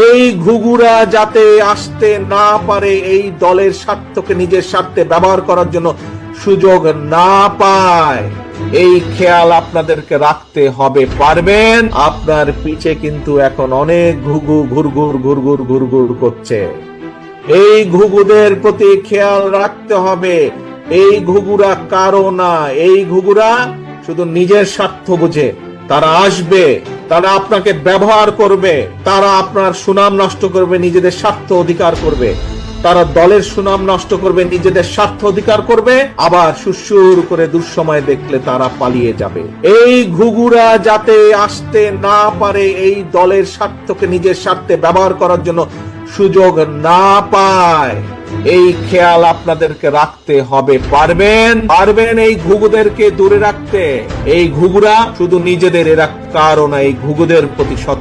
এই ঘুঘুরা যাতে আসতে না পারে, এই দলের স্বার্থকে নিজের স্বার্থে ব্যবহার করার জন্য সুযোগ না পায়, এই খেয়াল আপনাদেরকে রাখতে হবে। পারবেন? আপনার পিছে কিন্তু এখন অনেক ঘুঘু ঘুরঘুর ঘুরঘুর ঘুরঘুর করছে। এই ঘুঘুদের প্রতি খেয়াল রাখতে হবে। এই ঘুঘুরা কারো না, এই ঘুঘুরা শুধু নিজের স্বার্থ বুঝে। তারা আসবে, তারা আপনাকে ব্যবহার করবে, তারা আপনার সুনাম নষ্ট করবে, নিজেদের স্বার্থ অধিকার করবে। তারা দলের সুনাম নষ্ট করবে, নিজেদের স্বার্থ অধিকার করবে, আবার সুসুর করে দুঃসময় দেখলে তারা পালিয়ে যাবে। এই ঘুঘুরা যাতে আসতে না পারে, এই দলের স্বার্থকে নিজের স্বার্থে ব্যবহার করার জন্য সুযোগ না পায়, এই খেয়াল আপনাদেরকে রাখতে হবে। পারবেন? পারবেন এই ঘুঘুদেরকে দূরে রাখতে? এই ঘুঘুরা শুধু নিজেদের, এরা কারো না। এই ঘুঘুদের প্রতি সতর্ক